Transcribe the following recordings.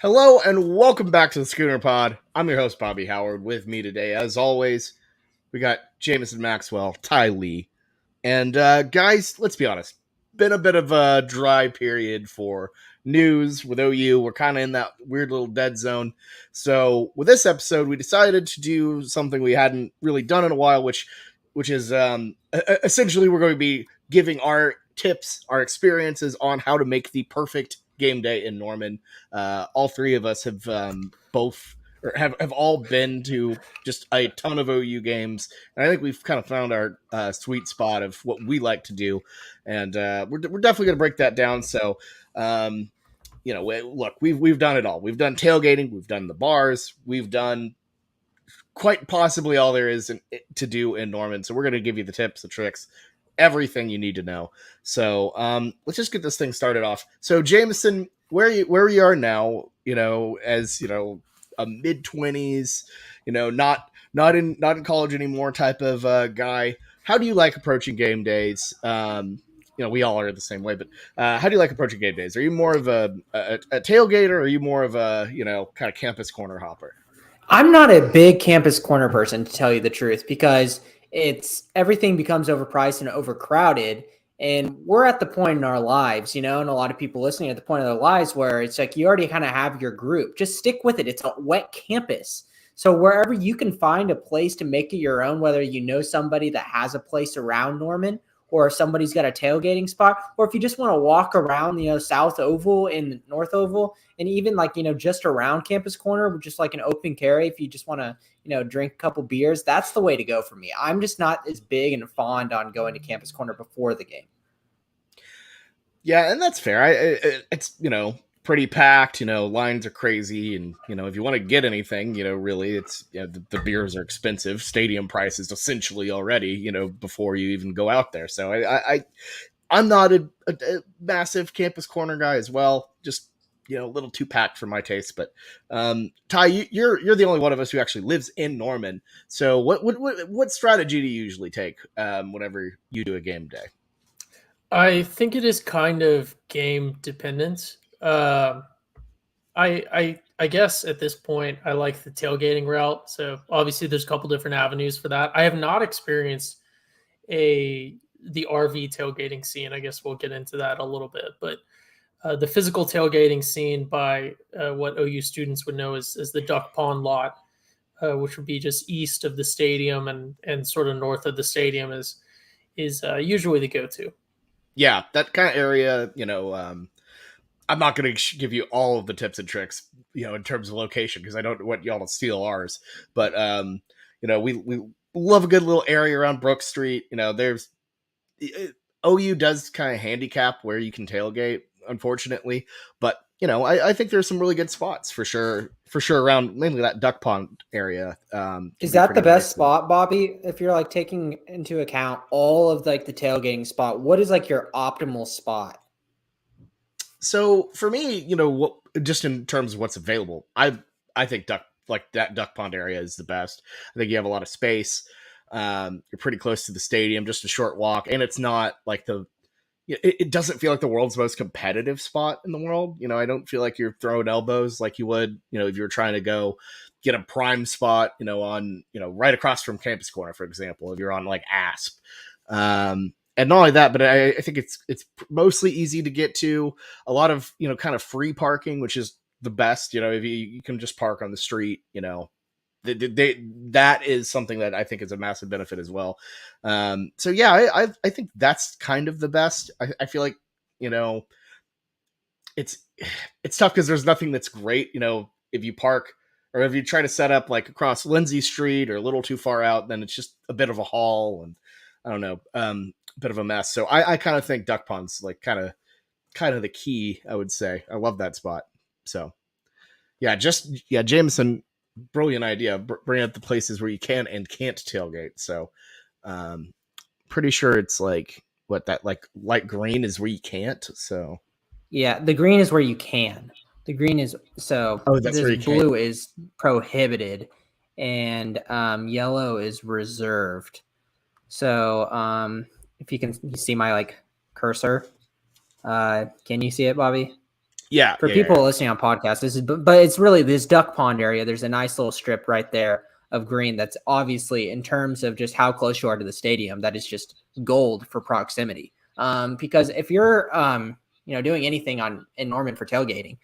Hello and welcome back to the Schooner Pod. I'm your host, Bobby Howard. With me today, as always, we got Jameson Maxwell, Ty Lee. And guys, let's be honest, been a bit of a dry period for news with OU. We're kind of in that weird little dead zone. So with this episode, we decided to do something we hadn't really done in a while, which is essentially we're going to be giving our tips, our experiences on how to make the perfect game day in Norman. All three of us have both or have all been to just a ton of OU games, and I think we've kind of found our sweet spot of what we like to do, and we're definitely going to break that down. So, look, we've done it all. We've done tailgating, we've done the bars, we've done quite possibly all there is to do in Norman. So we're going to give you the tips, the tricks, everything you need to know. So let's just get this thing started off. So Jameson, where you are now, as a mid-20s, not in college anymore type of guy. How do you like approaching game days? We all are the same way, but how do you like approaching game days? Are you more of a tailgater, or are you more of a kind of campus corner hopper? I'm not a big campus corner person, to tell you the truth, because everything becomes overpriced and overcrowded. And we're at the point in our lives, and a lot of people listening at the point of their lives where it's like you already kind of have your group. Just stick with it. It's a wet campus. So wherever you can find a place to make it your own, whether you know somebody that has a place around Norman, or if somebody's got a tailgating spot, or if you just want to walk around, South Oval and North Oval, and even just around Campus Corner, just like an open carry, if you just want to, drink a couple beers, that's the way to go for me. I'm just not as big and fond on going to Campus Corner before the game. Yeah, and that's fair. It's pretty packed. Lines are crazy, and if you want to get anything, really, it's the beers are expensive. Stadium prices essentially already, before you even go out there. So I'm not a massive campus corner guy as well. Just a little too packed for my taste. But Ty, you're the only one of us who actually lives in Norman. So what strategy do you usually take whenever you do a game day? I think it is kind of game dependent. I guess at this point I like the tailgating route. So obviously there's a couple different avenues for that. I have not experienced the RV tailgating scene. I guess we'll get into that a little bit, but the physical tailgating scene by what OU students would know as the Duck Pond lot, which would be just east of the stadium and sort of north of the stadium is usually the go-to. Yeah, that kind of area, I'm not going to give you all of the tips and tricks, in terms of location, because I don't want y'all to steal ours. But, we love a good little area around Brook Street. OU does kind of handicap where you can tailgate, unfortunately. But, I think there's some really good spots for sure around mainly that Duck Pond area. Is that the best spot, Bobby? If you're taking into account all of the tailgating spot, what is your optimal spot? So for me, just in terms of what's available, I think that Duck Pond area is the best. I think you have a lot of space. You're pretty close to the stadium, just a short walk, and it's not like it doesn't feel like the world's most competitive spot in the world. I don't feel like you're throwing elbows like you would, if you were trying to go get a prime spot, on, right across from Campus Corner, for example, if you're on ASP. And not only that, but I think it's mostly easy to get to. A lot of kind of free parking, which is the best. If you can just park on the street, that is something that I think is a massive benefit as well. So yeah, I think that's kind of the best. I feel like it's tough because there's nothing that's great. If you park or if you try to set up across Lindsay Street or a little too far out, then it's just a bit of a haul and I don't know. Bit of a mess. So I kind of think Duck Pond's kind of the key, I would say. I love that spot. So yeah, Jameson, brilliant idea. Bring up the places where you can and can't tailgate. So pretty sure it's light green is where you can't. So yeah, the green is where you can. The green is that's where you blue can. is prohibited and yellow is reserved. So if you see my cursor, can you see it, Bobby? Yeah. For people listening on podcasts, this is, but it's really this duck pond area. There's a nice little strip right there of green that's obviously, in terms of just how close you are to the stadium, that is just gold for proximity. Because if you're doing anything in Norman for tailgating,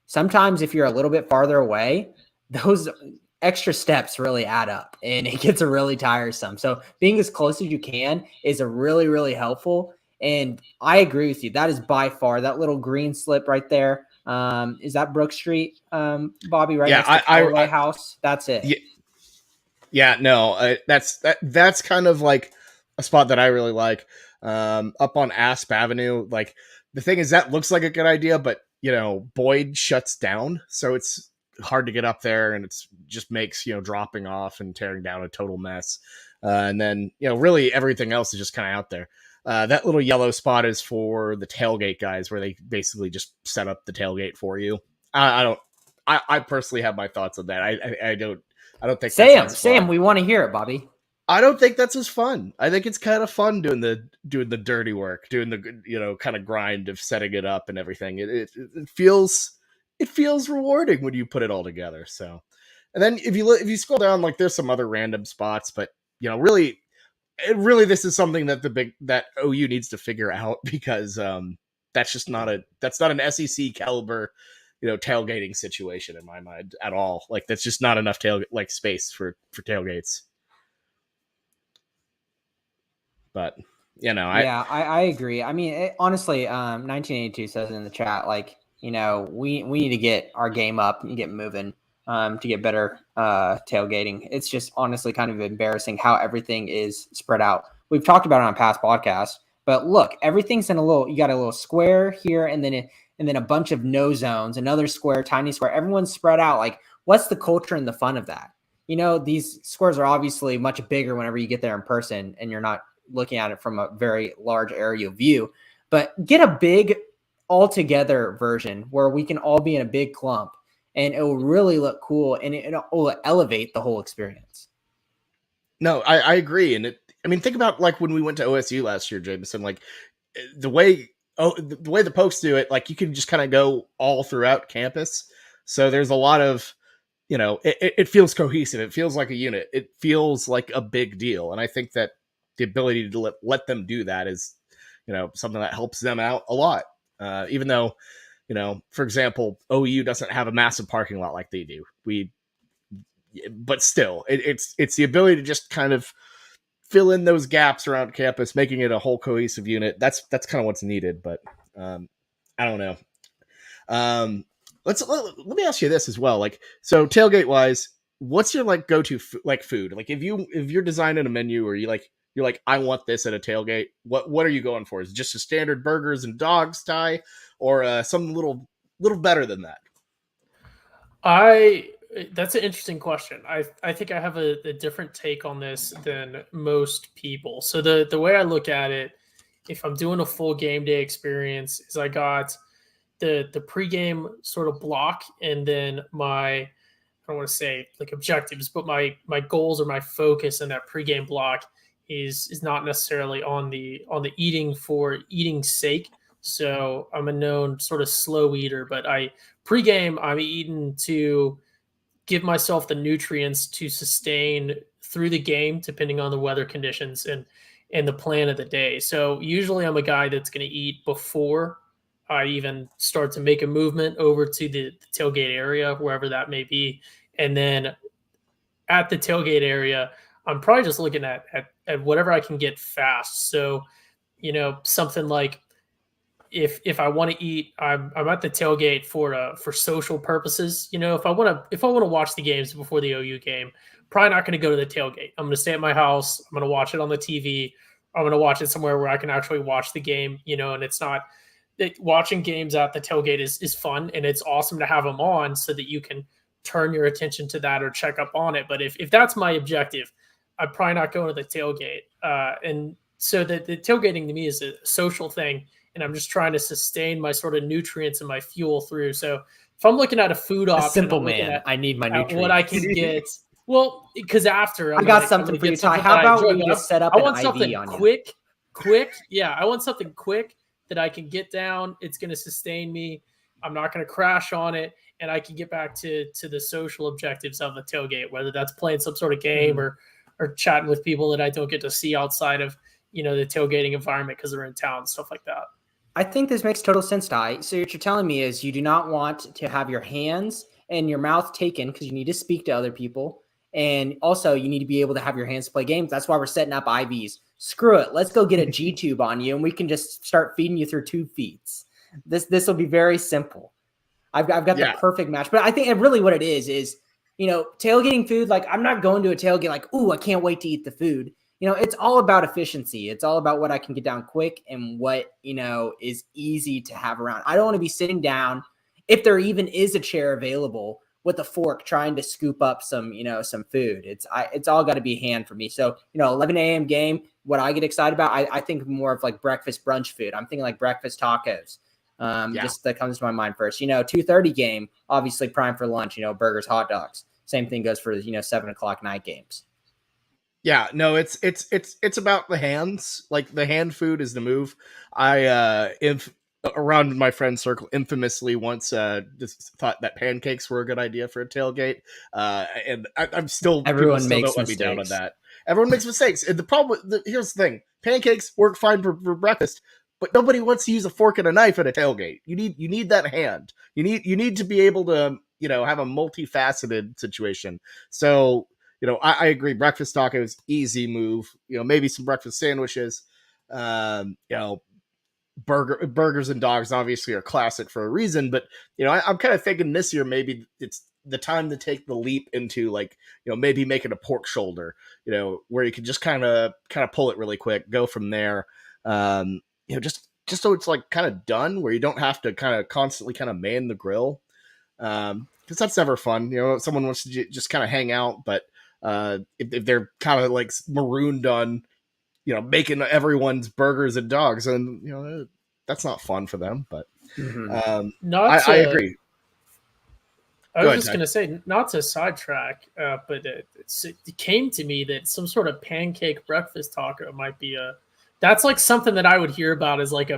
sometimes if you're a little bit farther away, those extra steps really add up and it gets really tiresome. So being as close as you can is a really, really helpful. And I agree with you. That is by far that little green slip right there. Is that Brook Street, Bobby, right next to Callaway House? That's it. Yeah, no, that's kind of like a spot that I really like. Up on Asp Avenue. Like the thing is that looks like a good idea, but Boyd shuts down, so it's hard to get up there, and it's just makes dropping off and tearing down a total mess. And then really everything else is just kind of out there. That little yellow spot is for the tailgate guys, where they basically just set up the tailgate for you. I personally have my thoughts on that. I don't think Sam, we want to hear it, Bobby. I don't think that's as fun. I think it's kind of fun doing the dirty work, doing the kind of grind of setting it up and everything. It feels rewarding when you put it all together. So, and then if you scroll down, like there's some other random spots, but really this is something that OU needs to figure out, because that's not an SEC caliber tailgating situation in my mind at all. Like that's just not enough space for tailgates. But I agree. I mean, honestly, 1982 says in the chat, like, we need to get our game up and get moving to get better tailgating. It's just honestly kind of embarrassing how everything is spread out. We've talked about it on past podcasts, but look, everything's you got a little square here, and then a bunch of no zones, another square, tiny square. Everyone's spread out. Like, what's the culture and the fun of that? These squares are obviously much bigger whenever you get there in person and you're not looking at it from a very large area view, but get a big all together version where we can all be in a big clump, and it will really look cool, and it will elevate the whole experience. No, I agree. And think about like when we went to OSU last year, Jameson, like the way the Pokes do it, like you can just kind of go all throughout campus. So there's a lot of, it feels cohesive. It feels like a unit. It feels like a big deal. And I think that the ability to let them do that is, something that helps them out a lot. Even though, for example, OU doesn't have a massive parking lot like they do. But still, it's the ability to just kind of fill in those gaps around campus, making it a whole cohesive unit. That's kind of what's needed. But I don't know. Let me ask you this as well. Like, so tailgate wise, what's your like go-to food? Like if you're designing a menu, or you're like, I want this at a tailgate. What are you going for? Is it just a standard burgers and dogs tie, or something little better than that? That's an interesting question. I think I have a different take on this than most people. So the way I look at it, if I'm doing a full game day experience, is I got the pregame sort of block, and then I don't want to say like objectives, but my goals or my focus in that pregame block is not necessarily on the eating for eating's sake. So I'm a known sort of slow eater, but pregame I'm eating to give myself the nutrients to sustain through the game, depending on the weather conditions and the plan of the day. So usually I'm a guy that's going to eat before I even start to make a movement over to the tailgate area, wherever that may be. And then at the tailgate area, I'm probably just looking at whatever I can get fast. So, something like if I want to eat, I'm at the tailgate for social purposes. If I want to watch the games before the OU game, probably not going to go to the tailgate. I'm going to stay at my house. I'm going to watch it on the TV. I'm going to watch it somewhere where I can actually watch the game. And it's not that watching games at the tailgate is fun, and it's awesome to have them on so that you can turn your attention to that or check up on it. But if that's my objective, I'm probably not going to the tailgate. And so the tailgating to me is a social thing, and I'm just trying to sustain my sort of nutrients and my fuel through. So if I'm looking at a food option, simple man, I need my nutrients. What I can get. Well, because after I got something for you, Ty. How about we just set up an IV on quick? Yeah, I want something quick that I can get down. It's going to sustain me. I'm not going to crash on it, and I can get back to the social objectives of the tailgate, whether that's playing some sort of game or chatting with people that I don't get to see outside of the tailgating environment because they're in town, stuff like that. I think this makes total sense, Ty. So what you're telling me is you do not want to have your hands and your mouth taken because you need to speak to other people. And also you need to be able to have your hands play games. That's why we're setting up IVs. Screw it. Let's go get a G tube on you and we can just start feeding you through tube feeds. This will be very simple. I've got the perfect match. But I think really what it is, tailgating food, like I'm not going to a tailgate like, ooh, I can't wait to eat the food. It's all about efficiency. It's all about what I can get down quick and what, is easy to have around. I don't want to be sitting down, if there even is a chair available, with a fork trying to scoop up some food. It's all got to be hand for me. So, 11 a.m. game, what I get excited about, I think more of like breakfast brunch food. I'm thinking like breakfast tacos. Just that comes to my mind first. 2:30 game, obviously prime for lunch, burgers, hot dogs. Same thing goes for, 7:00 night games. Yeah, no, it's about the hands. Like the hand food is the move. Around my friend circle, infamously once just thought that pancakes were a good idea for a tailgate. And I'm still everyone makes don't let mistakes. me down on that. Everyone makes mistakes. And the problem, here's the thing: pancakes work fine for breakfast, but nobody wants to use a fork and a knife at a tailgate. You need that hand. You need to be able to have a multifaceted situation. So. I agree. Breakfast tacos, easy move. Maybe some breakfast sandwiches. Burgers and dogs obviously are classic for a reason. But I'm kind of thinking this year maybe it's the time to take the leap into maybe making a pork shoulder. Where you can just kind of pull it really quick, go from there. Just so it's like kind of done, where you don't have to kind of constantly kind of man the grill. Because that's never fun. Someone wants to just kind of hang out, but if they're kind of like marooned on, making everyone's burgers and dogs, and that's not fun for them. But I agree. I was just going to say, not to sidetrack, but it came to me that some sort of pancake breakfast taco might be that's like something that I would hear about as like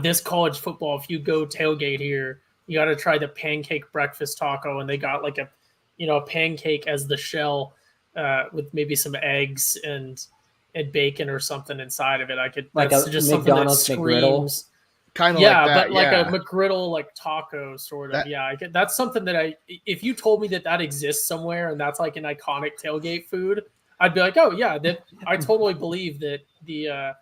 this college football, if you go tailgate here, you got to try the pancake breakfast taco. And they got like a pancake as the shell with maybe some eggs and bacon or something inside of it. That's just McDonald's something that screams. Kind of like that, but like a McGriddle, like taco sort of. That's something that if you told me that exists somewhere and that's like an iconic tailgate food, I'd be like, oh yeah, that I totally believe that the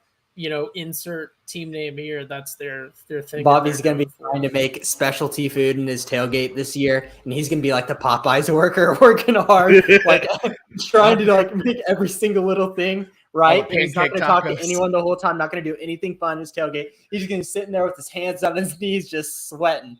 insert team name here, that's their thing. Bobby's going to be trying to make specialty food in his tailgate this year, and he's going to be like the Popeyes worker, working hard, like trying to like make every single little thing right. And he's not going to talk to anyone the whole time, not going to do anything fun in his tailgate. He's just going to be sitting there with his hands on his knees, just sweating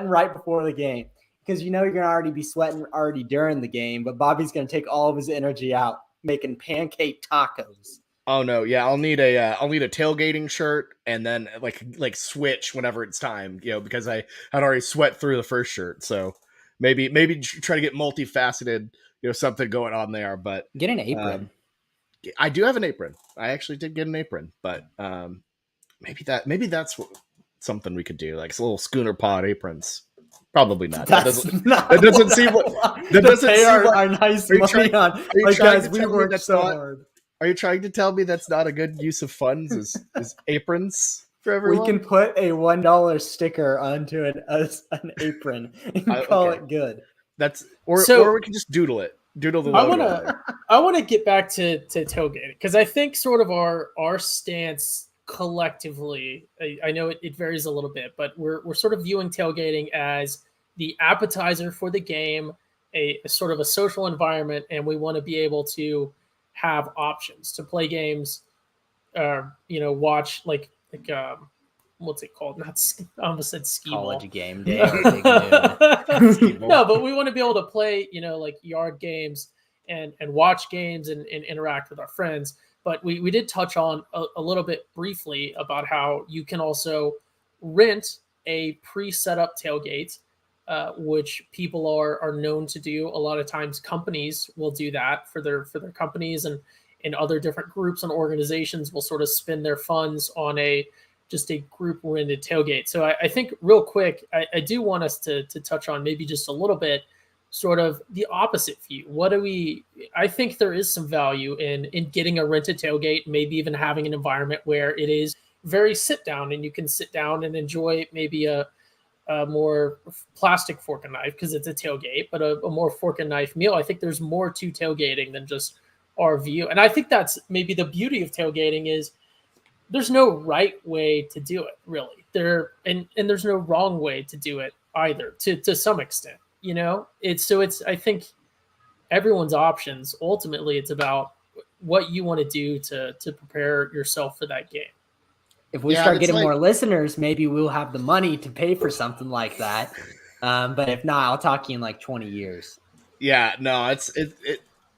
right before the game. Because you're going to already be sweating already during the game, but Bobby's going to take all of his energy out making pancake tacos. Oh no, yeah, I'll need a tailgating shirt and then like switch whenever it's time, because I had already sweat through the first shirt. So maybe try to get multifaceted, something going on there. But get an apron. I do have an apron. I actually did get an apron, but maybe that's something we could do, like little schooner pod aprons. Probably not. That doesn't seem our nice money on. Like, guys, we worked so hard. Are you trying to tell me that's not a good use of funds? Is aprons for everyone? We can put a $1 sticker onto an apron and call it good. Or we can just doodle it. Doodle the logo. I want to get back to tailgating, because I think sort of our stance collectively, I know it varies a little bit, but we're sort of viewing tailgating as the appetizer for the game, a sort of a social environment, and we want to be able to have options to play games, watch like what's it called? I almost said skee college ball. Game day. No, but we want to be able to play, like yard games and watch games and interact with our friends. But we did touch on a little bit briefly about how you can also rent a pre-set up tailgate, which people are known to do. A lot of times companies will do that for their companies, and other different groups and organizations will sort of spend their funds on a just a group oriented tailgate. So I think real quick, I do want us to touch on maybe just a little bit sort of the opposite view. What do we I think there is some value in getting a rented tailgate, maybe even having an environment where it is very sit down and you can sit down and enjoy maybe a more plastic fork and knife because it's a tailgate, but a more fork and knife meal. I think there's more to tailgating than just our view. And I think that's maybe the beauty of tailgating is there's no right way to do it, really. And there's no wrong way to do it either, to some extent. You know, it's I think everyone's options. Ultimately, it's about what you want to do to prepare yourself for that game. If we start getting more listeners, maybe we'll have the money to pay for something like that. But if not, I'll talk to you in like 20 years. Yeah, no,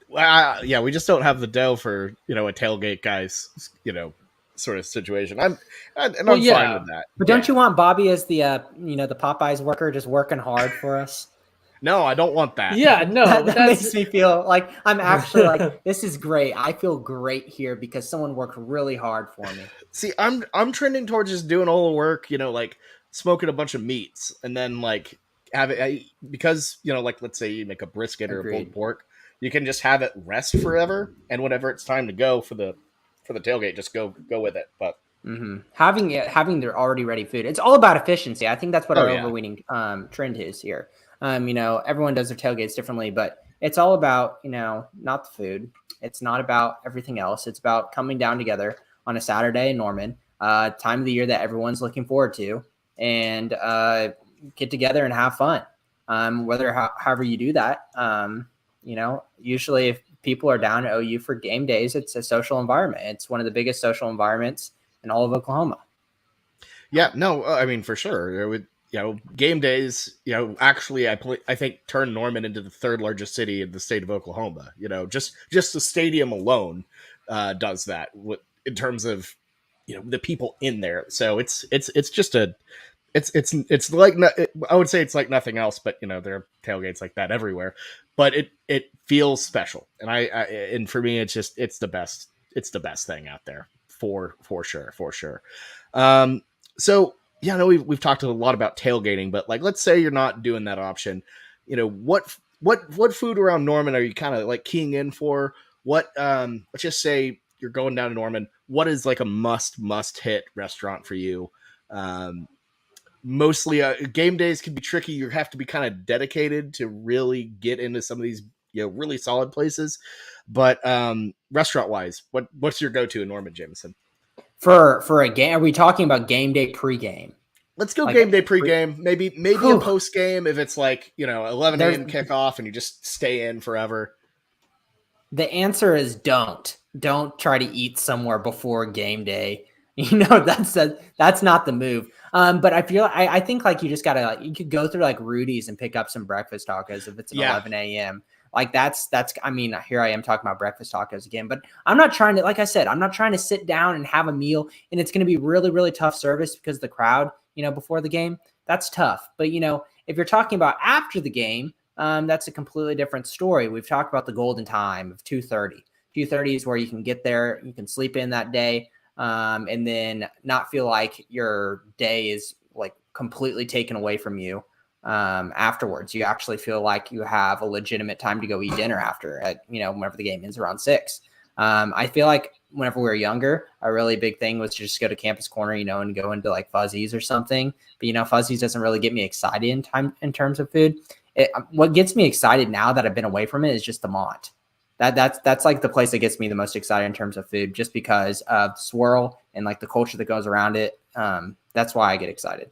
yeah, we just don't have the dough for, a tailgate guys, sort of situation. I'm fine with that. But don't you want Bobby as the the Popeyes worker just working hard for us? No, I don't want that. Yeah, no. that makes me feel like I'm actually like, this is great. I feel great here because someone worked really hard for me. See, I'm trending towards just doing all the work, like smoking a bunch of meats and then like have it because, like let's say you make a brisket or a pulled pork, you can just have it rest forever, and whenever it's time to go for the tailgate, just go with it. But having their already ready food, it's all about efficiency. I think that's what our overweening trend is here. Everyone does their tailgates differently, but it's all about, not the food. It's not about everything else. It's about coming down together on a Saturday in Norman, time of the year that everyone's looking forward to, and get together and have fun. However you do that, usually if people are down at OU for game days, it's a social environment. It's one of the biggest social environments in all of Oklahoma. Yeah, no, I mean, for sure. Game days, actually, I think turned Norman into the third largest city in the state of Oklahoma. Just the stadium alone does that in terms of, the people in there. So it's just it's like, I would say it's like nothing else, but there are tailgates like that everywhere, but it feels special. And and for me, it's the best thing out there for sure. So yeah, I know we've talked a lot about tailgating, but like, let's say you're not doing that option. What food around Norman are you kind of like keying in for? What let's just say you're going down to Norman. What is like a must hit restaurant for you? Mostly game days can be tricky. You have to be kind of dedicated to really get into some of these really solid places. But restaurant wise, what's your go-to in Norman, Jameson? For a game, are we talking about game day pregame? Let's go like game day pregame. Maybe a post game if it's like 11 a.m. kickoff and you just stay in forever. The answer is don't try to eat somewhere before game day. That's not the move. But I think like you just gotta you could go through like Rudy's and pick up some breakfast tacos if it's 11 a.m. Like that's I mean, here I am talking about breakfast tacos again, but I'm not trying to, like I said, I'm not trying to sit down and have a meal, and it's going to be really, really tough service because the crowd, before the game, that's tough. But if you're talking about after the game, that's a completely different story. We've talked about the golden time of 2:30. 2:30 is where you can get there, you can sleep in that day, and then not feel like your day is like completely taken away from you. Afterwards, you actually feel like you have a legitimate time to go eat dinner after whenever the game ends around 6. I feel like whenever we were younger, a really big thing was to just go to Campus Corner, and go into like Fuzzies or something. But Fuzzies doesn't really get me excited in terms of food. What gets me excited now that I've been away from it is just the Mont. That's like the place that gets me the most excited in terms of food, just because of the swirl and like the culture that goes around it. That's why I get excited.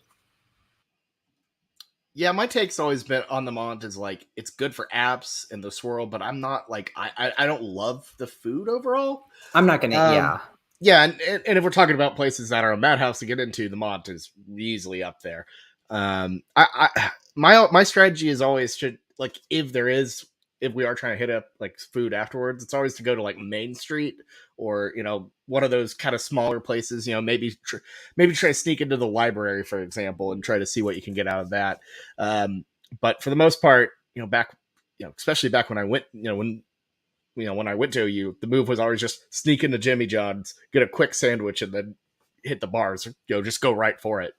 Yeah, my take's always been on the Mont is like it's good for apps and the swirl, but I'm not like I don't love the food overall. I'm not gonna and if we're talking about places that are a madhouse to get into, the Mont is easily up there. My strategy is always to like if we are trying to hit up like food afterwards, it's always to go to like Main Street or one of those kind of smaller places. Maybe try to sneak into the library, for example, and try to see what you can get out of that. But for the most part, back especially back when I went when I went to OU, the move was always just sneak into Jimmy John's, get a quick sandwich, and then hit the bars, just go right for it.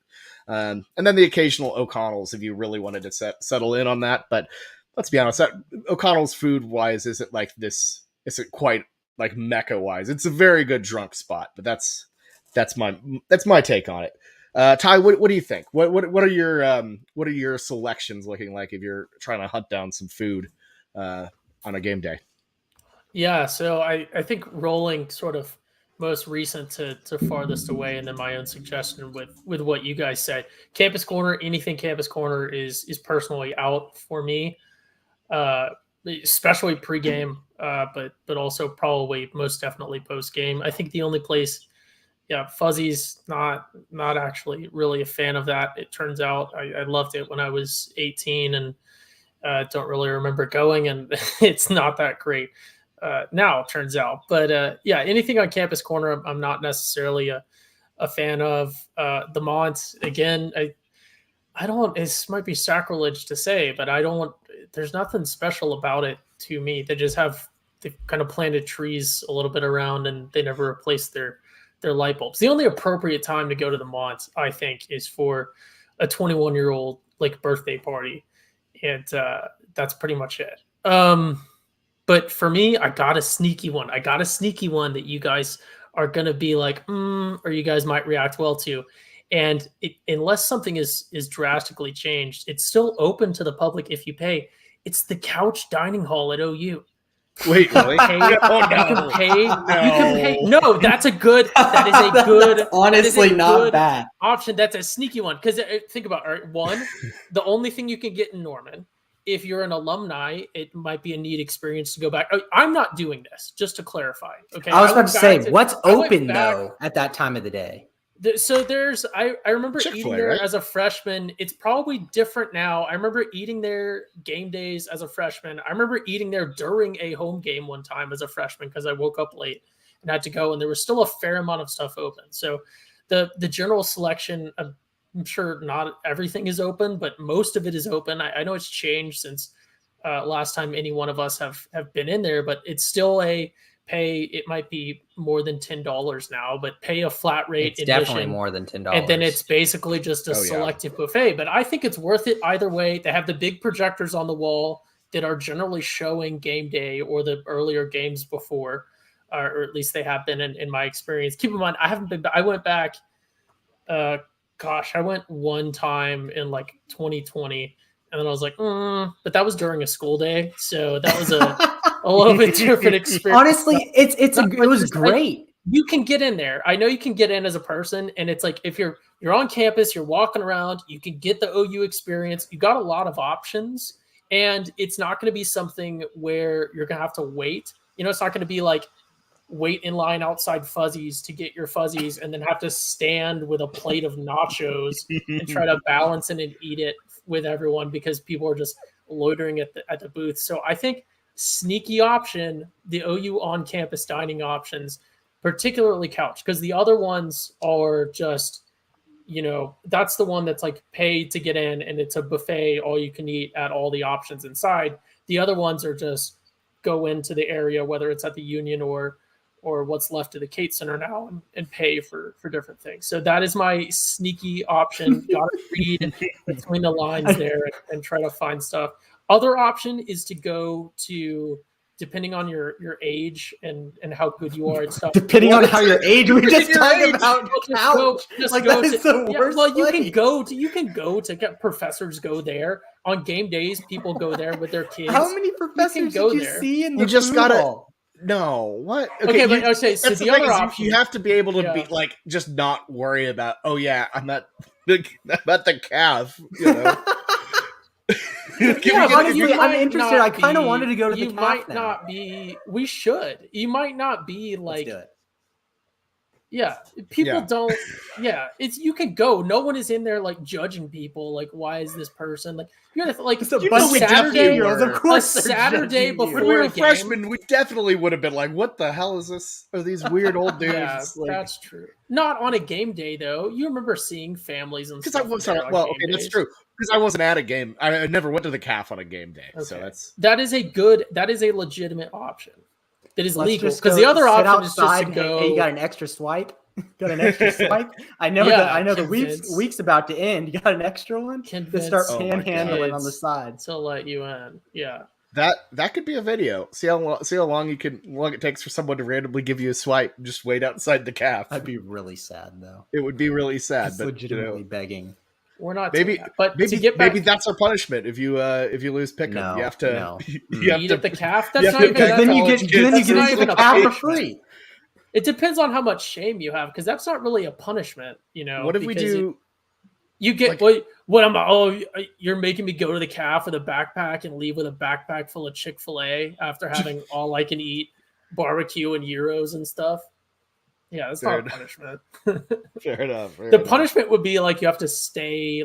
And then the occasional O'Connell's if you really wanted to settle in on that. But let's be honest, that O'Connell's food wise isn't like this. Isn't quite like Mecca wise. It's a very good drunk spot, but that's my take on it. Ty, what do you think? What are your selections looking like if you're trying to hunt down some food on a game day? Yeah, so I think rolling sort of most recent to farthest away, and then my own suggestion with what you guys said. Campus Corner, anything Campus Corner is personally out for me, especially pregame, but also probably most definitely post game. I think the only place, Fuzzy's not actually really a fan of that. It turns out I loved it when I was 18 and don't really remember going, and it's not that great. Now, turns out. But anything on Campus Corner, I'm not necessarily a fan of. The Mont, again, I don't, this might be sacrilege to say, but there's nothing special about it to me. They've kind of planted trees a little bit around and they never replaced their light bulbs. The only appropriate time to go to the Mont, I think, is for a 21-year-old like birthday party. And that's pretty much it. But for me, I got a sneaky one. That you guys are going to be like, or you guys might react well to. And unless something is drastically changed, it's still open to the public if you pay. It's the Couch Dining Hall at OU. Wait, really? You can pay. No, that is a good honestly not bad option. That's a sneaky one. Because think about it. All right, one, the only thing you can get in Norman, if you're an alumni, it might be a neat experience to go back. I'm not doing this, just to clarify. Okay. I was about to say, what's open though at that time of the day? So I remember Chick-fil-A, eating there right? as a freshman. It's probably different now. I remember eating there game days as a freshman. I remember eating there during a home game one time as a freshman because I woke up late and had to go, and there was still a fair amount of stuff open. So the general selection, I'm sure not everything is open, but most of it is open. I know it's changed since last time any one of us have been in there, but it's still a pay. It might be more than $10 now, but pay a flat rate. It's definitely more than $10. And then it's basically just a selective buffet. But I think it's worth it either way. They have the big projectors on the wall that are generally showing game day or the earlier games before, or at least they have been in my experience. Keep in mind, I went back, I went one time in like 2020, and then I was like, but that was during a school day, so that was a little bit different experience. Honestly, it was great. You can get in there. I know you can get in as a person, and it's like if you're on campus, you're walking around, you can get the OU experience. You got a lot of options, and it's not going to be something where you're going to have to wait. It's not going to be like wait in line outside Fuzzy's to get your Fuzzies and then have to stand with a plate of nachos and try to balance it and eat it with everyone because people are just loitering at the booth. So I think sneaky option, the OU on-campus dining options, particularly Couch, because the other ones are just, that's the one that's like paid to get in and it's a buffet, all you can eat at all the options inside. The other ones are just go into the area, whether it's at the Union or what's left of the Kate Center now and pay for different things. So that is my sneaky option. Got to read between the lines there and try to find stuff. Other option is to go to, depending on your age and how good you are and stuff. Depending on how your age, we just talked about Couch. That is the worst. Well, you can go to get professors go there on game days. People go there with their kids. How many professors did you see in the just food gotta hall? No, what? Okay, but okay, so the other option, you have to be able to be like just not worry about. Oh yeah, I'm at the calf. Honestly, I'm interested. I kind of wanted to go to the calf. You might now. not be. We should. You might not be like. Let's do it. Yeah, people don't. Yeah, you can go. No one is in there like judging people. Like, why is this person like? You know, like it's a bunch of Saturday. Of course, a Saturday before when we were a game, freshmen, we definitely would have been like, "What the hell is this? Are these weird old dudes?" Yeah, that's true. Not on a game day though. You remember seeing families and because stuff. I wasn't. Well, okay, that's true. Because I wasn't at a game. I never went to the calf on a game day. Okay. So that is a legitimate option. That is legal because the other option is just to go. Hey, you got an extra swipe. Got an extra swipe? I know Yeah, I know the convince- week's about to end. You got an extra one? To Convince start Oh my panhandling on the kids side. to let you in. Yeah. That could be a video. See how long it takes for someone to randomly give you a swipe. Just wait outside the calf. I'd be really sad though. It would be really sad, It's but legitimately begging. We're not maybe doing that. But to get back, maybe that's our punishment if you lose pick 'em. No, you have to no. you have eat to at the calf. you That's have not to even. beg That's Then you college get kids then you that's get not into even the a calf for punishment. free. It depends on how much shame you have, because that's not really a punishment. What if we because do you get what I'm. Oh, you're making me go to the calf with a backpack and leave with a backpack full of Chick-fil-A after having all I can eat barbecue and gyros and stuff. Yeah, that's not a punishment. fair enough. The punishment would be like you have to stay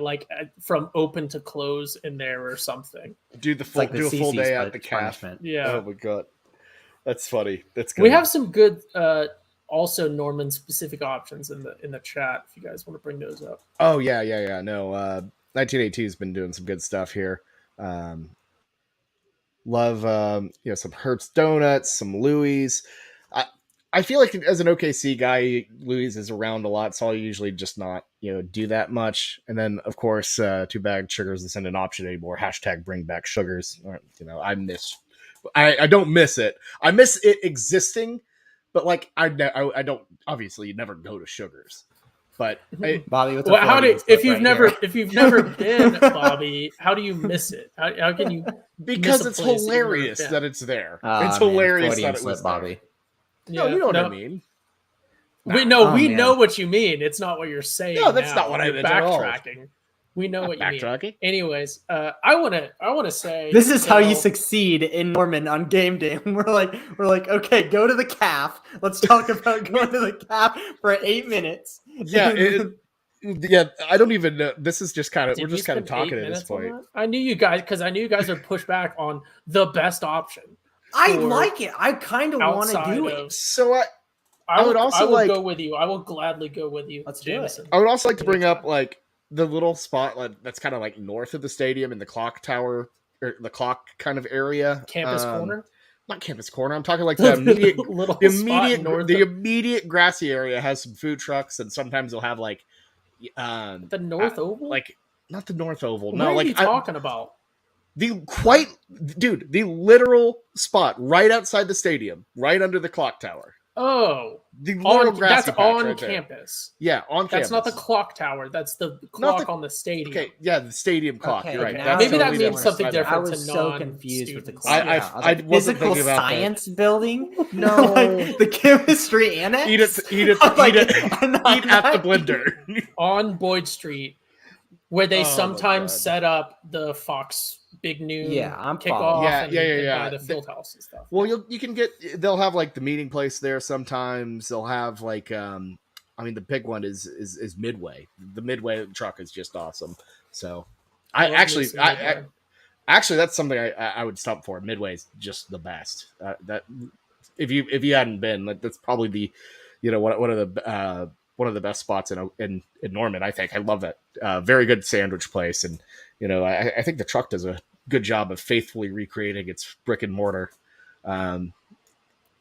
from open to close in there or something. do the full like the do a full CC's day at the calf. punishment. Yeah. Oh my god. That's funny. That's good. We have some good also Norman specific options in the chat if you guys want to bring those up. Oh yeah. No, 1982 has been doing some good stuff here. Love some Hertz donuts, some Louis. I feel like as an OKC guy, Louis is around a lot, so I'll usually just not do that much. And then of course, Too Bad Sugars isn't an option anymore. # bring back sugars. I don't miss it. I miss it existing, but like I don't obviously never go to Sugars. But Bobby, what's if you've never been, Bobby, how do you miss it? How can you? because it's hilarious that it's there. It's Man, hilarious Freudian that it slip, was there. Bobby. No, you know what I mean. We man. know what you mean. It's not what you're saying. No, that's now. not what I You're meant at all. backtracking. We know what you mean. Backtracking. Anyways, I wanna say This is how you succeed in Norman on game day. We're like, okay, go to the calf. Let's talk about going to the calf for 8 minutes. Yeah, I don't even know. This is just kind of Did we're you just kind of spend 8 talking at this minutes on point. that? I knew you guys would push back on the best option. I for like it. I kind of want to outside do of- it. So I would also like go with you. I will gladly go with you. Let's do it. Jameson. I would also like to bring up like the little spot that's kind of like north of the stadium in the clock tower or the clock kind of area. Campus corner. Not campus corner. I'm talking like the immediate Little the spot immediate north the of- immediate grassy area has some food trucks and sometimes they'll have like the North Oval. like not the North Oval. What No, are like you talking about? the literal spot right outside the stadium, right under the clock tower. Oh, The little grassy that's patch on right there. campus. Yeah, on campus. That's not the clock tower. That's the clock on the stadium. Okay, yeah, the stadium clock. Okay, You're right. now That's Maybe that totally means something different. different. I was to so confused with the non-students. clock. I Yeah, wasn't physical thinking about that. science building. No. Like the chemistry annex. Eat it at the blender. On Boyd Street, where they Oh my sometimes God. set up the Fox Big Noon Yeah, I'm kickoff following. and Yeah. by the field house and stuff. Well, you can get. They'll have like the meeting place there. Sometimes they'll have like. I mean, the big one is Midway. The Midway truck is just awesome. So, I actually that's something I would stop for. Midway's just the best. That if you hadn't been, that's probably the one of the best spots in Norman. I think I love that. Very good sandwich place, and I think the truck does a good job of faithfully recreating its brick and mortar. I'm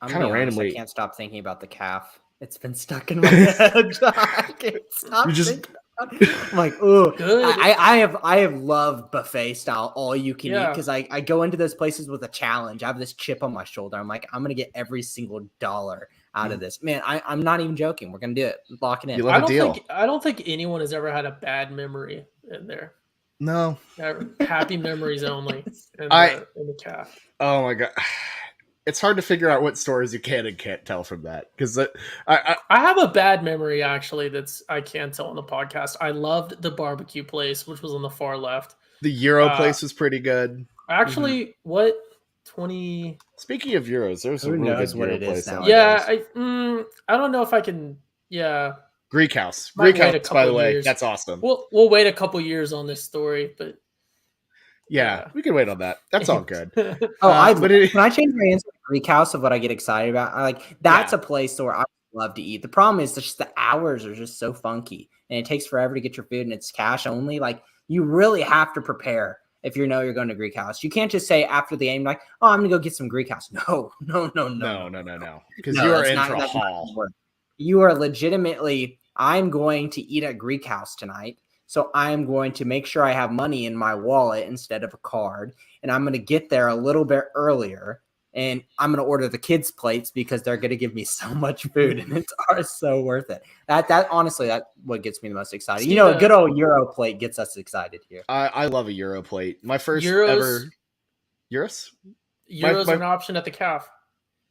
kind of randomly. I can't stop thinking about the calf. It's been stuck in my head. I can't stop thinking about it. I'm like, oh, I have loved buffet style all you can eat because I go into those places with a challenge. I have this chip on my shoulder. I'm like, I'm gonna get every single dollar out of this. Man, I'm not even joking. We're gonna do it. Lock it in. I don't think anyone has ever had a bad memory in there. No. Happy memories only in the calf. Oh my god. It's hard to figure out what stories you can and can't tell from that because I have a bad memory actually I can't tell on the podcast. I loved the barbecue place, which was on the far left. The Euro place was pretty good. Actually, what 20? Speaking of Euros, there's a really good Euro place now. Yeah, I don't know if I can. Yeah, Greek House. Might Greek wait a House, by the couple way, years. that's awesome. We'll wait a couple years on this story, but yeah, we can wait on that. That's all good. Can I change my answer to Greek House of what I get excited about? That's a place where I love to eat. The problem is just the hours are just so funky, and it takes forever to get your food, and it's cash only. Like you really have to prepare if you're going to Greek House. You can't just say after the game like, "Oh, I'm gonna go get some Greek House." No. Because you are in for a haul. You are legitimately, I'm going to eat at Greek House tonight. So I'm going to make sure I have money in my wallet instead of a card. And I'm going to get there a little bit earlier. And I'm going to order the kids' plates because they're going to give me so much food, and it's so worth it. That honestly, that's what gets me the most excited. See, A good old Euro plate gets us excited here. I love a Euro plate. My first Euros, ever Euros. Euros are an option at the calf.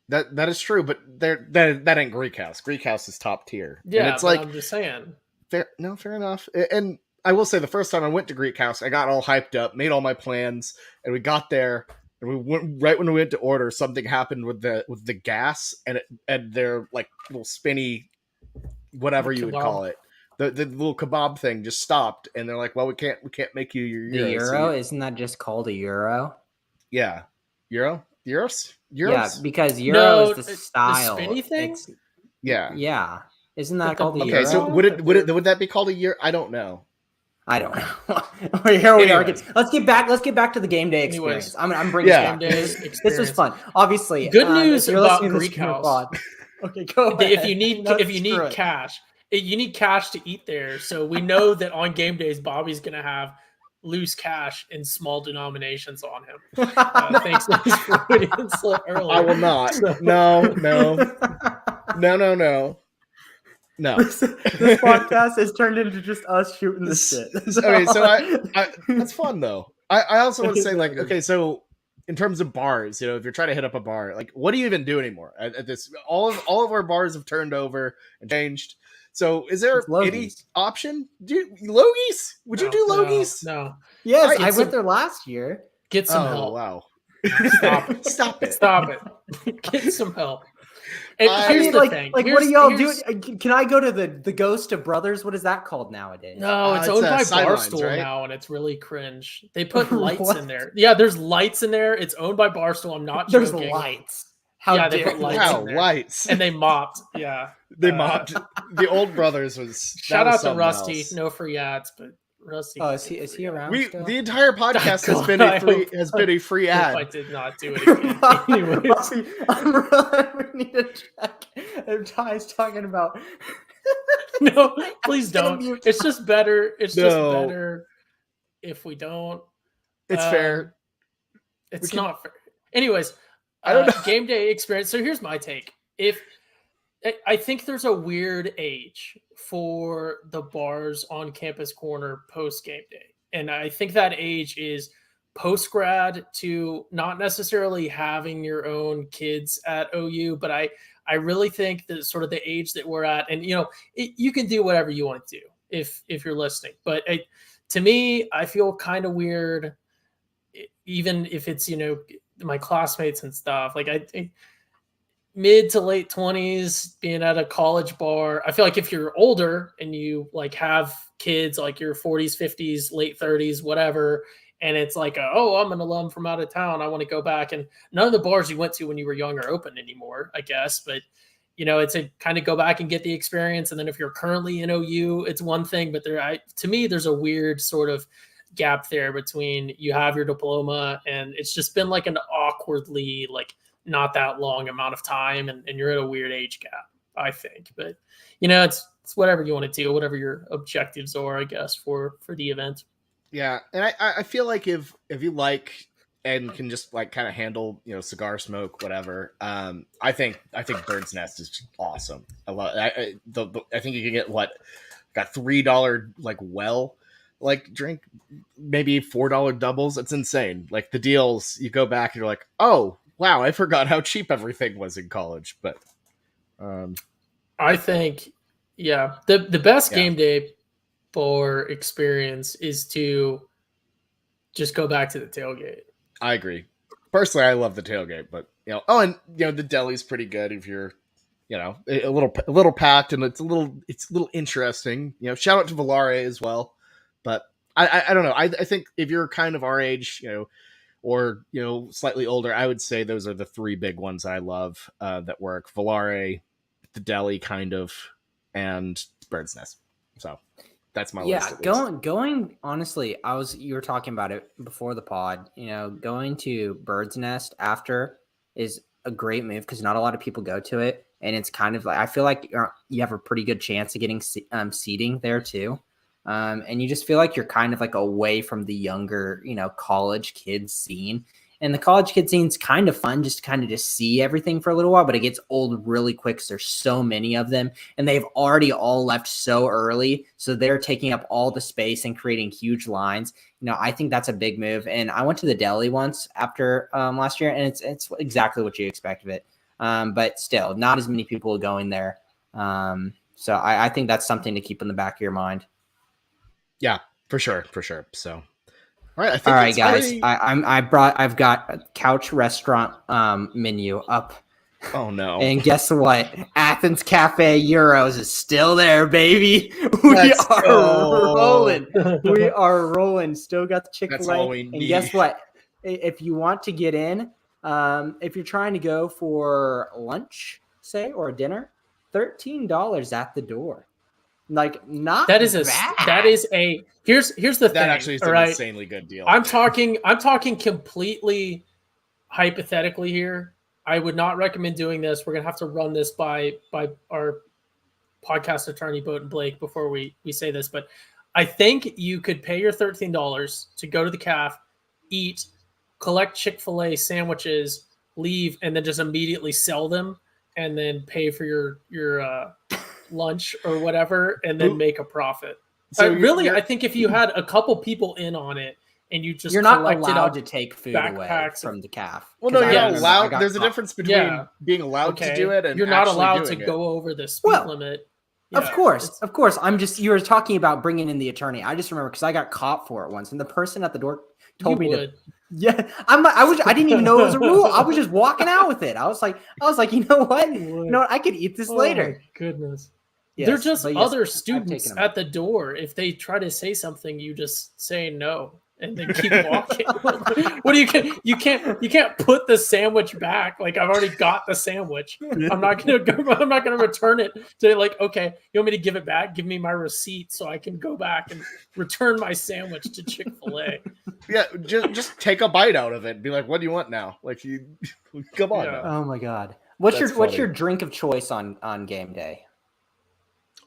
That is true, but that ain't Greek House. Greek House is top tier. Yeah, and it's like I'm just saying. Fair enough. And I will say the first time I went to Greek House, I got all hyped up, made all my plans, and we got there, and we went right when we went to order. Something happened with the gas, and their like little spinny, whatever you would call it, the little kebab thing just stopped, and they're like, "Well, we can't make you your The euro." Euro, isn't that just called a Euro? Yeah, euros. Yeah, because Euro is the style. The spinny thing. Yeah. Isn't that called the Euro? Okay, so would that be called a Euro? I don't know. Here we are. Let's get back to the game day experience. I'm bringing game day. This was fun. Obviously, good news about Greek House. Okay, go ahead. If you need cash, you need cash to eat there. So we know that on game days, Bobby's going to have loose cash in small denominations on him. Thanks to his Freudian slip earlier. I will not. No. No. This podcast has turned into just us shooting the shit. Okay, so I that's fun though. I also want to say, like, okay, so in terms of bars, if you're trying to hit up a bar, like, what do you even do anymore? At this, all of our bars have turned over and changed. So is there any option? Logies? Would you do Logies? No. Yes, I went there last year. Get some help. Wow. Stop it. Get some help. Here's the thing. Like, what do y'all do? Can I go to the Ghost of Brothers? What is that called nowadays? No, it's owned by Barstool now, and it's really cringe. They put lights in there. Yeah, there's lights in there. It's owned by Barstool. I'm not joking. There's lights. They put lights in there. Lights. And they mopped. Yeah. They mopped. The Old Brothers was... Shout out to Rusty. Else. No free ads, but... Rusty. Oh, is he around? The entire podcast has been a free ad. I did not do it again. Anyways, I need to check if Ty's talking about. No, please don't. It's just better. It's just better if we don't. It's fair. It's not fair. Anyways, I don't know. Game day experience. So here's my take. I think there's a weird age for the bars on Campus Corner post game day. And I think that age is post grad to not necessarily having your own kids at OU, but I really think that sort of the age that we're at, and you can do whatever you want to do if you're listening. But to me, I feel kind of weird, even if it's my classmates and stuff. Like I mid to late 20s being at a college bar. I feel like if you're older and you like have kids, like your 40s, 50s, late 30s, whatever, and it's like, I'm an alum from out of town, I want to go back. And none of the bars you went to when you were young are open anymore, I guess. But it's a kind of go back and get the experience. And then if you're currently in OU, it's one thing. But to me, there's a weird sort of gap there between you have your diploma and it's just been like an awkwardly like not that long amount of time, and you're at a weird age gap, I think. But it's whatever you want to do, whatever your objectives are, I guess, for the event. Yeah, and I feel like if you like and can just like kind of handle cigar smoke, whatever, I think Bird's Nest is awesome. I love I think you can get got $3 like drink, maybe $4 doubles. It's insane. Like the deals, you go back and you're like, oh wow, I forgot how cheap everything was in college. But I think, the best game day bar experience is to just go back to the tailgate. I agree. Personally, I love the tailgate, but the deli's pretty good if you're a little packed, and it's a little interesting. Shout out to Volare as well. But I don't know. I think if you're kind of our age, or slightly older, I would say those are the three big ones I love that work: Volare, the deli, kind of, and Bird's Nest. So that's my list. Going honestly, you were talking about it before the pod. Going to Bird's Nest after is a great move because not a lot of people go to it, and it's kind of like I feel like you have a pretty good chance of getting seating there too. And you just feel like you're kind of like away from the younger, college kids scene. And the college kid scene's kind of fun just to kind of just see everything for a little while, but it gets old really quick because there's so many of them and they've already all left so early. So they're taking up all the space and creating huge lines. I think that's a big move. And I went to the deli once after last year, and it's exactly what you expect of it. But still, not as many people going there. So I think that's something to keep in the back of your mind. Yeah, for sure. So, all right, I think all right, guys. pretty... I've got a couch restaurant menu up. Oh no! And guess what? Athens Cafe Euros is still there, baby. We are rolling. We are rolling. Still got the Chick-fil-A. And guess what? If you want to get in, if you're trying to go for lunch, say, or dinner, $13 at the door. Like, not that is bad. Here's the thing. That actually is an insanely good deal. I'm talking completely hypothetically here. I would not recommend doing this. We're gonna have to run this by our podcast attorney, Bowden Blake, before we say this. But I think you could pay your $13 to go to the caf, eat, collect Chick-fil-A sandwiches, leave, and then just immediately sell them, and then pay for your lunch or whatever, and then make a profit. So I think if you had a couple people in on it, and you just you're not allowed to take food away from the caf. Well, no, you're not allowed. There's a difference between being allowed to do it and you're not allowed to go over the speed limit. Yeah, of course. You were talking about bringing in the attorney. I just remember because I got caught for it once, and the person at the door told me to. Yeah, I didn't even know it was a rule. I was just walking out with it. I was like, you know what? I could eat this later. My goodness. Yes, they're just other students at the door. If they try to say something, you just say no and then keep walking. What do you can't put the sandwich back. Like, I've already got the sandwich. I'm not gonna return it to, like, okay, you want me to give it back? Give me my receipt so I can go back and return my sandwich to Chick-fil-A. Yeah, just take a bite out of it and be like, what do you want now? Like, you come on. Yeah. Oh my God. What's your drink of choice on game day?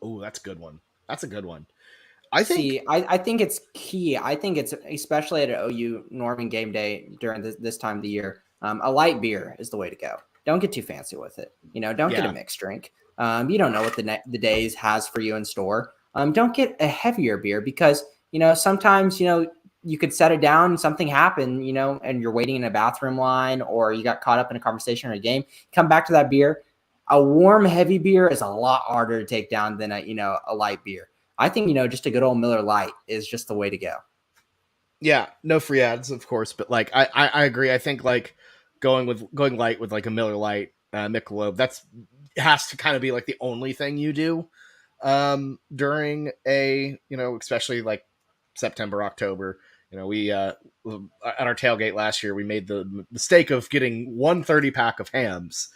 Oh, that's a good one. I think it's key. I think it's especially at an OU Norman game day during this time of the year. A light beer is the way to go. Don't get too fancy with it. Don't get a mixed drink. You don't know what the days has for you in store. Don't get a heavier beer because sometimes you could set it down and something happened, and you're waiting in a bathroom line or you got caught up in a conversation or a game. Come back to that beer. A warm, heavy beer is a lot harder to take down than a light beer. I think, just a good old Miller Lite is just the way to go. Yeah, no free ads, of course, but like I agree. I think like going light with like a Miller Lite, Michelob, has to kind of be like the only thing you do during a, especially like September, October. We at our tailgate last year, we made the mistake of getting 130 pack of hams,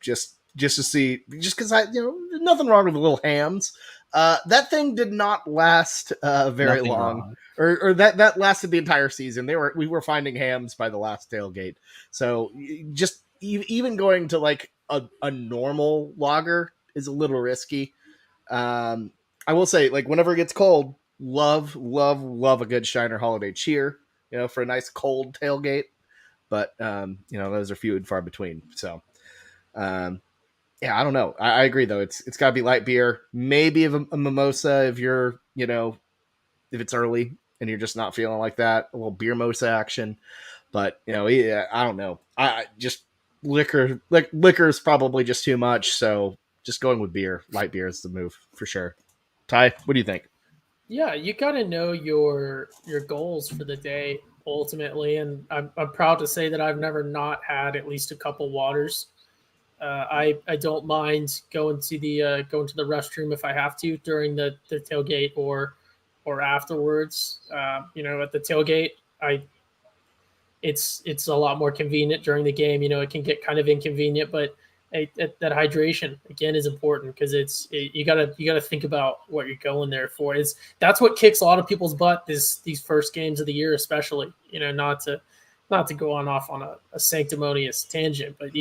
just to see, just because nothing wrong with the little hams. That thing did not last very long, or that lasted the entire season. We were finding hams by the last tailgate. So just even going to like a normal lager is a little risky. I will say, like, whenever it gets cold, love a good Shiner Holiday Cheer, for a nice cold tailgate. But those are few and far between. So yeah, I don't know. I agree though. It's got to be light beer, maybe a mimosa if you're, if it's early and you're just not feeling like that, a little beer mosa action. But I don't know. I just liquor is probably just too much. So just going with beer, light beer is the move for sure. Ty, what do you think? Yeah, you got to know your goals for the day ultimately, and I'm proud to say that I've never not had at least a couple waters. I don't mind going to the restroom if I have to during the tailgate or afterwards. At the tailgate, it's a lot more convenient during the game. It can get kind of inconvenient, but that hydration again is important because you gotta think about what you're going there for. That's what kicks a lot of people's butt these first games of the year, especially. Not to go off on a sanctimonious tangent, but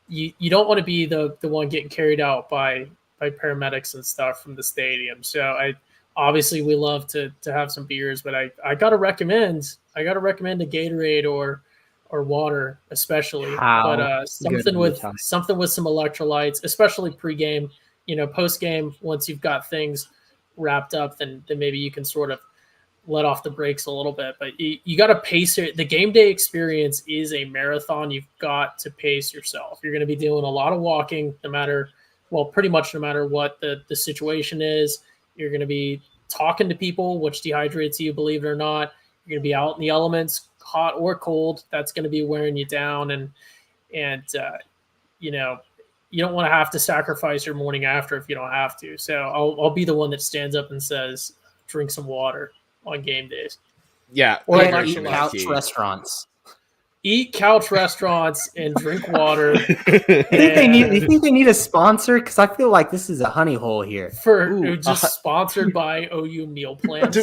you don't want to be the one getting carried out by paramedics and stuff from the stadium. So obviously we love to have some beers, but I gotta recommend a Gatorade or water, especially. How But good are you, Ty? something with some electrolytes, especially pregame. Post game, once you've got things wrapped up, then maybe you can sort of let off the brakes a little bit. But you got to pace it. The game day experience is a marathon. You've got to pace yourself. You're going to be doing a lot of walking, pretty much no matter what the situation is. You're going to be talking to people, which dehydrates you, believe it or not. You're going to be out in the elements, hot or cold. That's going to be wearing you down, and you don't want to have to sacrifice your morning after if you don't have to. So I'll be the one that stands up and says, drink some water on game days. Yeah, Or hydration eat is couch key. restaurants. Eat couch restaurants and drink water. Do you think they need a sponsor? Because I feel like this is a honey hole here. Sponsored by OU meal plans. To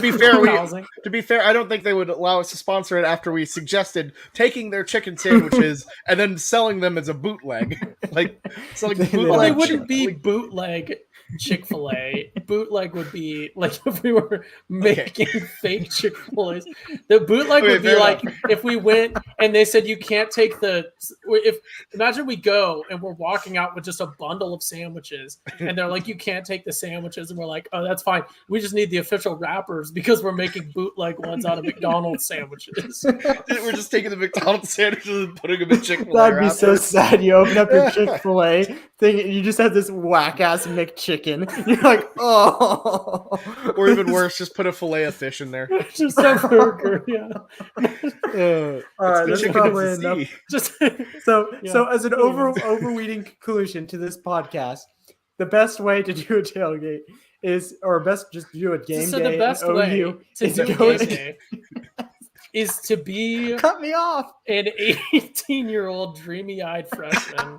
be fair, housing. I don't think they would allow us to sponsor it after we suggested taking their chicken sandwiches and then selling them as a bootleg, like selling bootleg. Well, they wouldn't be bootleg Chick-fil-A. Bootleg would be like if we were making fake Chick-fil-A's. The bootleg would be like if we went and they said you can't take imagine we go and we're walking out with just a bundle of sandwiches and they're like you can't take the sandwiches and we're like, oh, that's fine. We just need the official wrappers because we're making bootleg ones out of McDonald's sandwiches. We're just taking the McDonald's sandwiches and putting them in Chick-fil-A. That'd be so sad. You open up your Chick-fil-A thing and you just have this whack-ass McChicken. You're like, oh. Or even worse, just put a fillet of fish in there. Just a burger, yeah. All right, that's probably enough. So as an overweening conclusion to this podcast, the best way to do a tailgate just do a game day. The best way to do a game day is to be cut me off an 18-year-old dreamy-eyed freshman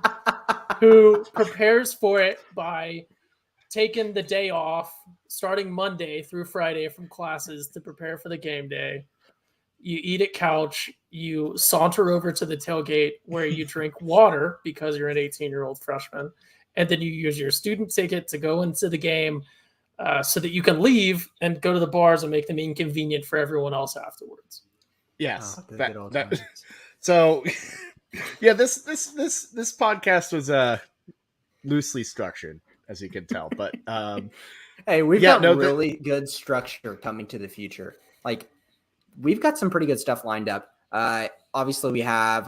who prepares for it by taking the day off, starting Monday through Friday from classes to prepare for the game day. You eat at couch, you saunter over to the tailgate where you drink water because you're an 18-year-old freshman, and then you use your student ticket to go into the game so that you can leave and go to the bars and make them inconvenient for everyone else afterwards. Yes. So, yeah, this podcast was loosely structured, as you can tell, but hey, we've got really good structure coming to the future. Like, we've got some pretty good stuff lined up. Obviously, we have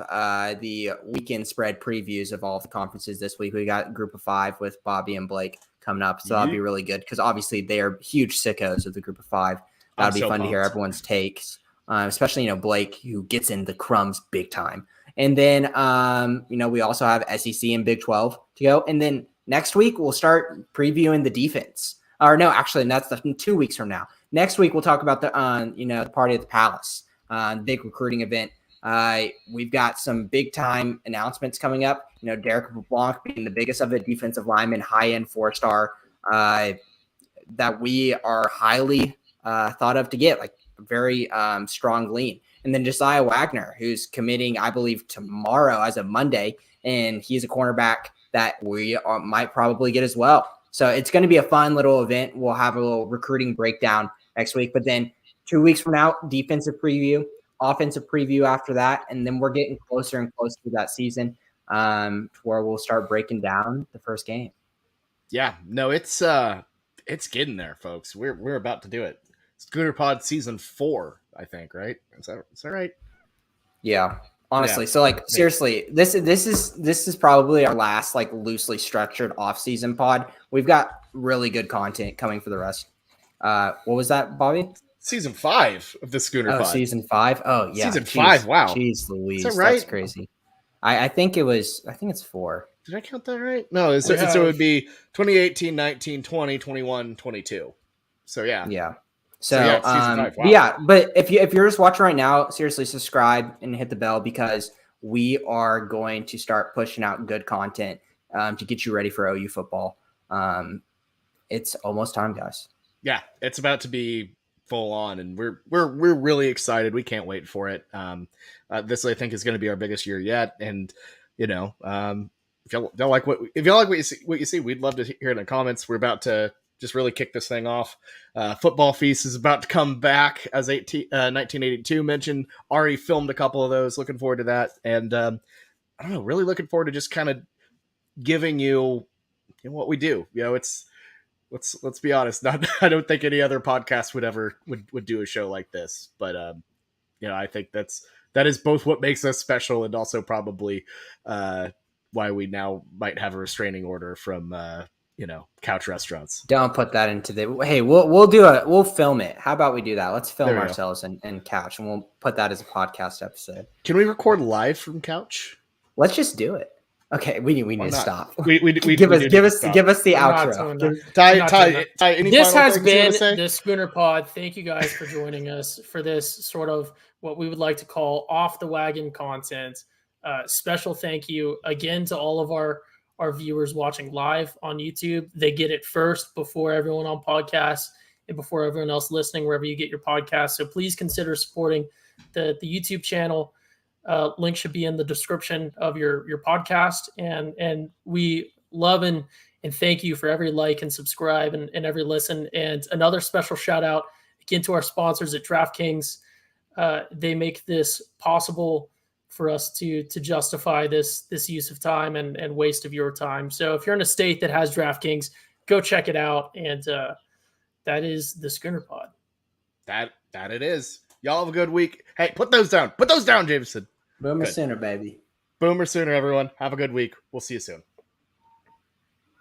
the weekend spread previews of all the conferences this week. We got Group of 5 with Bobby and Blake coming up, so that'll be really good because obviously they are huge sickos of the Group of 5. That'll be fun to hear everyone's takes, especially Blake, who gets in the crumbs big time. And then we also have SEC and Big 12 to go, and then next week we'll start previewing the defense. Or no, actually, that's 2 weeks from now. Next week we'll talk about the the party at the Palace, big recruiting event. We've got some big time announcements coming up. Derek LeBlanc being the biggest of it, defensive lineman, high end 4-star that we are highly thought of to get, like very strong lean. And then Josiah Wagner, who's committing, I believe, tomorrow as of Monday, and he's a cornerback that we might probably get as well. So it's going to be a fun little event. We'll have a little recruiting breakdown next week, but then 2 weeks from now, defensive preview, offensive preview after that, and then we're getting closer and closer to that season where we'll start breaking down the first game. Yeah, no, it's getting there, folks. We're about to do it. Scooter Pod season 4, I think, right? Is that right? Yeah. Honestly, so seriously, this is probably our last loosely structured off-season pod. We've got really good content coming for the rest. What was that, Bobby? Season 5 of the Schooner Pod. Season 5. Oh yeah, season 5. Wow, jeez Louise, is that right? That's crazy. I think it's 4. Did I count that right? No, so it would be 2018, 19, 20, 21, 22. So yeah. So season 5. Wow. Yeah, but if you're just watching right now, seriously subscribe and hit the bell because we are going to start pushing out good content to get you ready for OU football. It's almost time, guys. Yeah, it's about to be full on, and we're really excited. We can't wait for it. This I think is going to be our biggest year yet, and you know, if y'all like what you see, we'd love to hear it in the comments. We're about to just really kick this thing off. Football Feast is about to come back, as 1982 mentioned. Already filmed a couple of those. Looking forward to that, and I don't know, really looking forward to just kind of giving you what we do. You know, it's let's be honest. Not I don't think any other podcast would do a show like this, but you know, I think that is both what makes us special and also probably why we now might have a restraining order from you know, couch restaurants. Don't put that into the. Hey, we'll do it. We'll film it. How about we do that? Let's film ourselves and couch, and we'll put that as a podcast episode. Can we record live from couch? Let's just do it. Okay, we need to stop. We give us the outro. Ty, this has been the Schooner Pod. Thank you guys for joining us for this sort of what we would like to call off the wagon content. Special thank you again to all of our viewers watching live on YouTube. They get it first before everyone on podcasts and before everyone else listening wherever you get your podcasts. So please consider supporting the YouTube channel. Link should be in the description of your podcast. And we love and thank you for every like and subscribe and every listen. And another special shout out again to our sponsors at DraftKings. They make this possible for us to justify this use of time and waste of your time. So if you're in a state that has DraftKings, go check it out. And that is the Schooner Pod. That it is. Y'all have a good week. Hey, put those down. Put those down, Jameson. Boomer Sooner, baby. Boomer Sooner, everyone. Have a good week. We'll see you soon.